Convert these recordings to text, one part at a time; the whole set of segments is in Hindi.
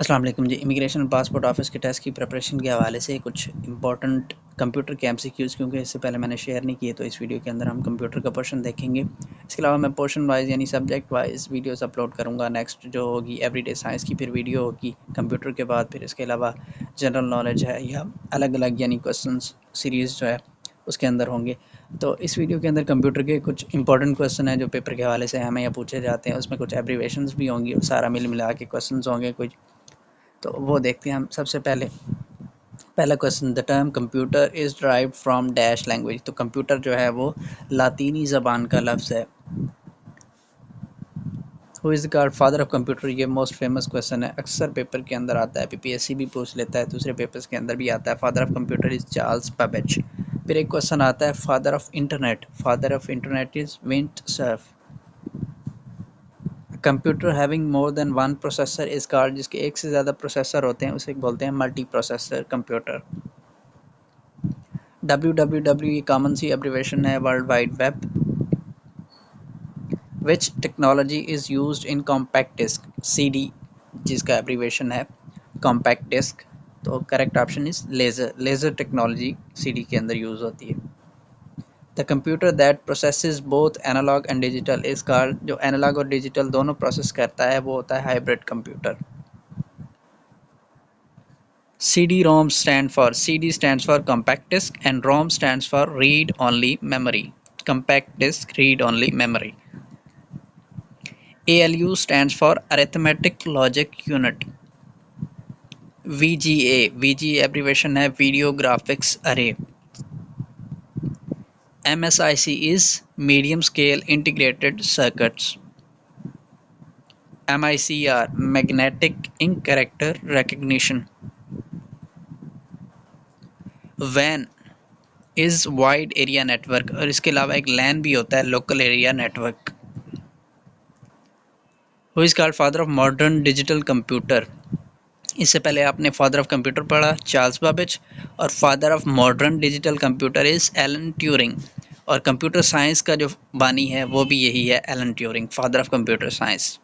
अस्सलाम वालेकुम जी। इमिग्रेशन पासपोर्ट ऑफिस के टेस्ट की प्रिपरेशन के हवाले से कुछ इंपॉर्टेंट कंप्यूटर के एमसीक्यूज़, क्योंकि इससे पहले मैंने शेयर नहीं किए, तो इस वीडियो के अंदर हम कंप्यूटर का पोर्शन देखेंगे। इसके अलावा मैं पोर्शन वाइज यानी सब्जेक्ट वाइज वीडियोस अपलोड करूंगा। नेक्स्ट जो होगी एवरीडे साइंस की फिर वीडियो होगी कंप्यूटर के बाद। फिर इसके अलावा जनरल नॉलेज है या अलग अलग यानी क्वेश्चन सीरीज़ जो है उसके अंदर होंगे। तो इस वीडियो के अंदर कंप्यूटर के कुछ इंपॉर्टेंट क्वेश्चन हैं जो पेपर के हवाले से हमें यहाँ पूछे जाते हैं। उसमें कुछ एब्रीवेशंस भी होंगी और सारा मिल मिला के क्वेश्चन होंगे कुछ, तो वो देखते हैं हम। सबसे पहले पहला question, the term computer is derived from dash language. तो कंप्यूटर जो है वो लातीनी ज़बान का लफ्ज़ है। Who is called father of computer, ये मोस्ट फेमस क्वेश्चन है, अक्सर पेपर के अंदर आता है, पीपीएससी भी पूछ लेता है, दूसरे पेपर्स के अंदर भी आता है। Father of computer is Charles Babbage. फिर एक क्वेश्चन आता है father of internet. Father of internet is Vint Cerf. Computer having more than one processor is called, जिसके एक से ज़्यादा प्रोसेसर होते हैं उसे बोलते हैं multi processor computer. WWW common सी एब्रीवेशन है world wide web. Which technology is used in compact disc, CD जिसका एब्रीवेशन है कॉम्पैक्ट डिस्क। तो correct option is laser. Laser technology CD के अंदर यूज़ होती है। The computer that processes both analogue and digital is called, जो एनालॉग और डिजिटल दोनों प्रोसेस करता है वो होता है hybrid computer. CD-ROM CD stands for compact disk and ROM stands for read only memory. Compact disk, read only memory. ALU stands for arithmetic logic unit. VGA abbreviation है video graphics array. MSIC is medium scale integrated circuits. MICR magnetic ink character recognition. WAN is wide area network, और इसके अलावा एक लैन भी होता है, local area network. Who is called father of modern digital computer. इससे पहले आपने फादर ऑफ कंप्यूटर पढ़ा चार्ल्स बाबेज, और father of modern digital computer is Alan Turing. और कंप्यूटर साइंस का जो बानी है वो भी यही है, Alan Turing, father of computer science.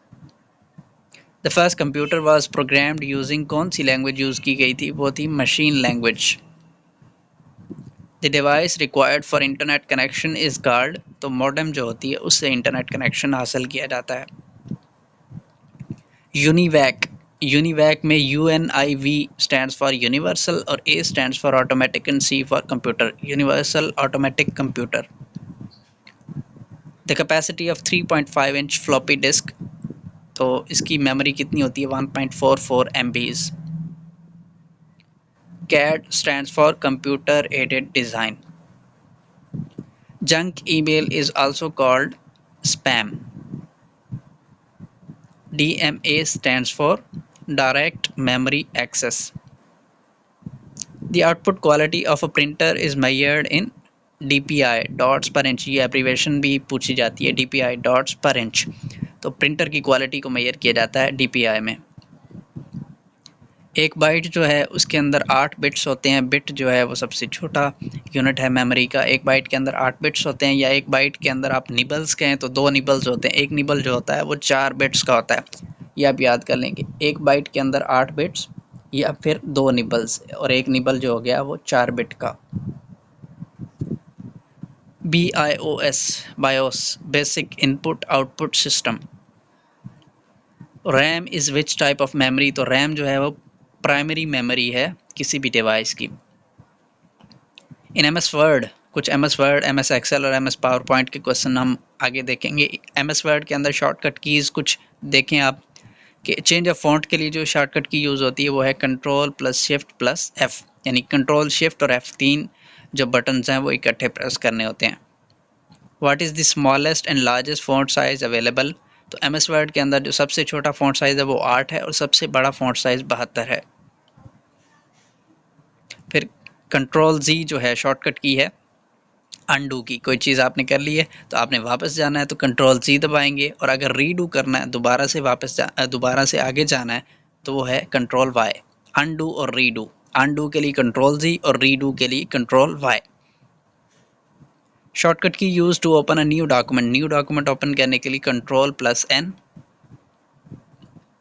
The first computer was programmed using, कौन सी लैंग्वेज यूज़ की गई थी, वो थी machine language. The device required for internet connection is called, तो मॉडेम जो होती है उससे इंटरनेट कनेक्शन हासिल किया जाता है। यूनिवैक, यूनिवैक में UNIV स्टैंड्स फॉर यूनिवर्सल और A stands for automatic and C for computer, universal automatic computer. The capacity of 3.5 inch floppy disk, तो इसकी मेमोरी कितनी होती है, 1.44 MBs। CAD stands for computer aided design. Junk email is also called spam. DMA stands for direct memory access. The output quality of a printer is measured in DPI dots per inch, ये एब्रीवेशन भी पूछी जाती है, DPI dots per inch। तो प्रिंटर की क्वालिटी को मेजर किया जाता है DPI में। एक बाइट जो है उसके अंदर 8 बिट्स होते हैं। बिट जो है वो सबसे छोटा यूनिट है मेमोरी का। एक बाइट के अंदर 8 बिट्स होते हैं, या एक बाइट के अंदर आप निबल्स कहें तो 2 निबल्स होते हैं। एक निबल जो होता है वो 4 बिट्स का होता है, ये आप याद कर लेंगे। एक बाइट के अंदर 8 बिट्स या फिर 2 निबल्स, और एक निबल जो हो गया वो 4 बिट का। BIOS BIOS basic input output system. RAM is which type of memory, तो रैम जो है वो प्राइमरी मेमोरी है किसी भी डिवाइस की। इन MS वर्ड, कुछ MS वर्ड, MS एक्सेल और MS पावर पॉइंट के क्वेश्चन हम आगे देखेंगे। MS वर्ड के अंदर शॉर्टकट कीज़ कुछ देखें आप, कि चेंज ऑफ फॉन्ट के लिए जो शॉर्टकट की यूज़ होती है वो है control plus shift plus F, यानी कंट्रोल शिफ्ट और F, तीन जो बटन्स हैं वो इकट्ठे प्रेस करने होते हैं। What is the smallest and largest font size available, तो MS वर्ड के अंदर जो सबसे छोटा फॉन्ट साइज़ है वो 8 है और सबसे बड़ा फॉन्ट साइज़ 72 है। फिर कंट्रोल Z जो है शॉर्टकट की है अनडू की, कोई चीज़ आपने कर ली है तो आपने वापस जाना है तो कंट्रोल Z दबाएंगे, और अगर रीडू करना है, दोबारा से आगे जाना है तो वो है कंट्रोल Y। अनडू और रीडू, अनडू के लिए कंट्रोल Z और रीडू के लिए control Y। Shortcut key used to open a new document, new document open करने के लिए control plus N।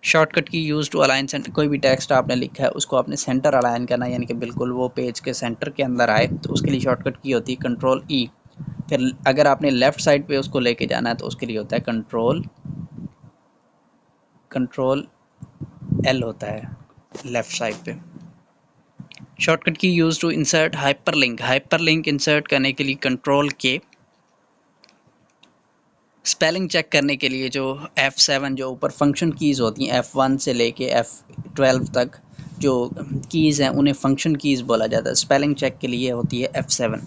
Shortcut key used to align centre, कोई भी टेक्स्ट आपने लिखा है उसको आपने सेंटर अलाइन करना है, यानी कि बिल्कुल वो पेज के सेंटर के अंदर आए, तो उसके लिए शॉर्टकट की होती है कंट्रोल ई। फिर अगर आपने लेफ़्ट साइड पे उसको लेके जाना है तो उसके लिए होता है कंट्रोल एल होता है लेफ़्ट साइड पे। Shortcut key used to insert hyperlink insert करने के लिए कंट्रोल के। स्पेलिंग चेक करने के लिए जो F7 जो ऊपर फंक्शन कीज़ होती हैं, F1 से लेके F12 तक जो कीज़ हैं उन्हें फंक्शन कीज़ बोला जाता है। स्पेलिंग चेक के लिए होती है F7।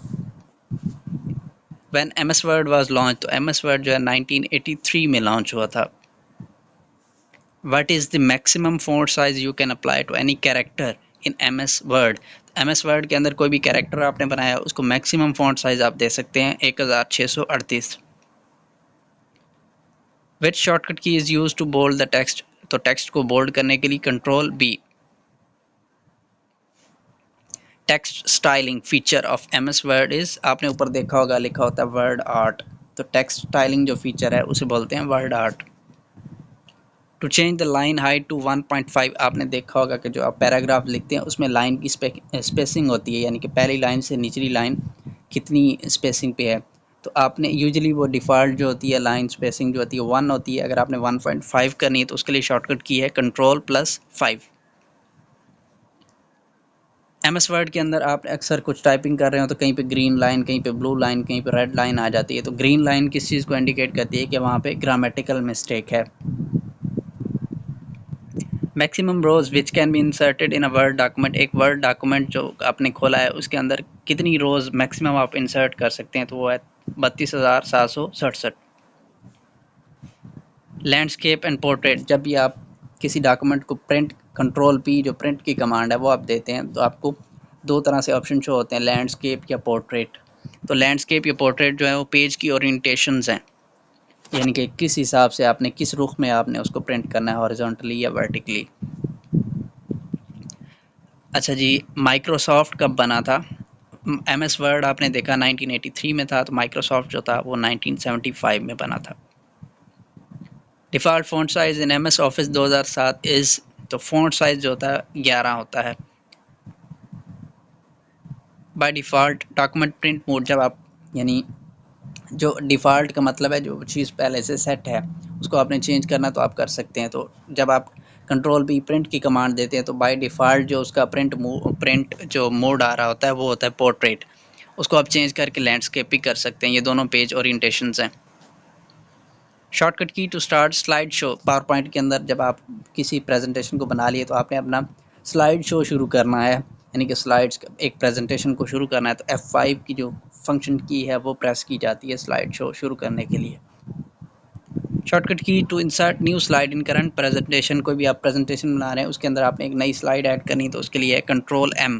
When MS word was launch, तो MS वर्ड जो है 1983 में लॉन्च हुआ था। What is the maximum font size you can apply to any character in MS word. MS word के अंदर कोई भी कैरेक्टर आपने बनाया उसको मैक्सिमम फॉन्ट साइज आप दे सकते हैं 1638। Which shortcut key is used to bold the text, तो टेक्स्ट को बोल्ड करने के लिए control B. Text styling feature of MS word is, आपने ऊपर देखा होगा लिखा होता है वर्ड आर्ट, तो टेक्स्ट स्टाइलिंग जो फीचर है उसे बोलते हैं word art. To change the line height to 1.5, आपने देखा होगा कि जो आप पैराग्राफ लिखते हैं उसमें लाइन की स्पेसिंग होती है, यानी कि पहली लाइन से निचली लाइन कितनी स्पेसिंग पे है, तो आपने यूजुअली वो डिफ़ॉल्ट जो होती है लाइन स्पेसिंग जो होती है 1 होती है। अगर आपने 1.5 करनी है तो उसके लिए शॉर्टकट की है कंट्रोल+5। MS वर्ड के अंदर आप अक्सर कुछ टाइपिंग कर रहे हो तो कहीं पे ग्रीन लाइन, कहीं पे ब्लू लाइन, कहीं पे रेड लाइन आ जाती है, तो ग्रीन लाइन किस चीज़ को इंडिकेट करती है कि वहाँ पे ग्रामेटिकल मिस्टेक है। Maximum rows which can be inserted in a word document, एक वर्ड डॉक्यूमेंट जो आपने खोला है उसके अंदर कितनी रोज मैक्सिमम आप इंसर्ट कर सकते हैं, तो वो है 32,767। लैंडस्केप एंड पोर्ट्रेट, जब भी आप किसी डॉक्यूमेंट को प्रिंट, कंट्रोल P जो प्रिंट की कमांड है वो आप देते हैं तो आपको दो तरह से ऑप्शन शो होते हैं, लैंडस्केप या पोर्ट्रेट। तो लैंडस्केप या पोर्ट्रेट जो है वो पेज की ओरिएंटेशंस हैं, यानी कि किस हिसाब से आपने किस रुख में आपने उसको प्रिंट करना है, हॉरिजॉन्टली या वर्टिकली। अच्छा जी, माइक्रोसॉफ्ट कब बना था। MS वर्ड आपने देखा 1983 में था, तो माइक्रोसॉफ्ट जो था वो 1975 में बना था। Default font size in MS office 2007 is, तो फ़ॉन्ट साइज़ जो होता है 11 होता है। By default document print mode, जब आप यानी जो डिफ़ॉल्ट का मतलब है जो चीज़ पहले से सेट है उसको आपने चेंज करना तो आप कर सकते हैं। तो जब आप कंट्रोल+P प्रिंट की कमांड देते हैं तो बाय डिफ़ॉल्ट जो उसका प्रिंट जो मोड आ रहा होता है वो होता है पोर्ट्रेट, उसको आप चेंज करके लैंडस्केप भी कर सकते हैं। ये दोनों पेज ओरिएंटेशंस हैं। Shortcut key to start slide show, power point के अंदर जब आप किसी प्रेजेंटेशन को बना लिए तो आपने अपना स्लाइड शो शुरू करना है, यानी कि स्लाइड्स एक प्रेजेंटेशन को शुरू करना है तो F5 की जो फंक्शन की है वो प्रेस की जाती है स्लाइड शो शुरू करने के लिए। Shortcut key to insert new slide in current presentation, कोई भी आप प्रेजेंटेशन बना रहे हैं उसके अंदर आपने एक नई स्लाइड ऐड करनी तो उसके लिए कंट्रोल+M।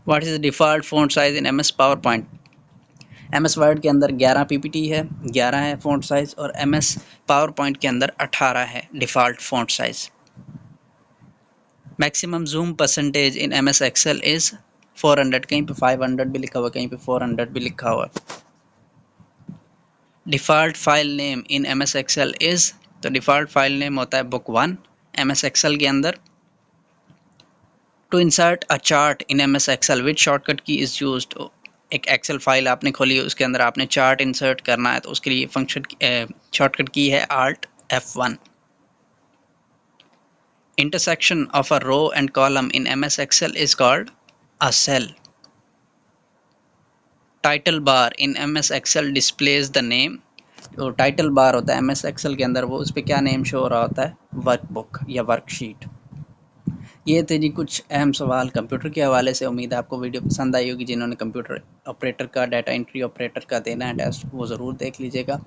What is the default font size in MS PowerPoint. MS word के अंदर 11 PPT है, 11 है फ़ॉन्ट साइज़, और MS पावर पॉइंट के अंदर 18 है default font size. Maximum zoom percentage in MS Excel is 400, कहीं पे 500 भी लिखा हुआ, कहीं पे 400 भी लिखा हुआ। Default file name in MS Excel is, तो डिफ़ॉल्ट फाइल नेम होता है बुक 1 MS एक्सेल के अंदर। To insert a chart in MS excel which shortcut key is used, एक एक्सेल फाइल आपने खोली है उसके अंदर आपने चार्ट इंसर्ट करना है तो उसके लिए फंक्शन शॉर्टकट की है Alt+F1। Intersection of a row and column in MS excel is called a cell. Title bar in MS excel displays the name, जो टाइटल बार होता है MS एक्सेल के अंदर वो उस पर क्या नेम शो हो रहा होता है, वर्कबुक या वर्कशीट। ये थे जी कुछ अहम सवाल कंप्यूटर के हवाले से। उम्मीद है आपको वीडियो पसंद आई होगी। जिन्होंने कंप्यूटर ऑपरेटर का, डाटा एंट्री ऑपरेटर का देना है टेस्ट वो ज़रूर देख लीजिएगा।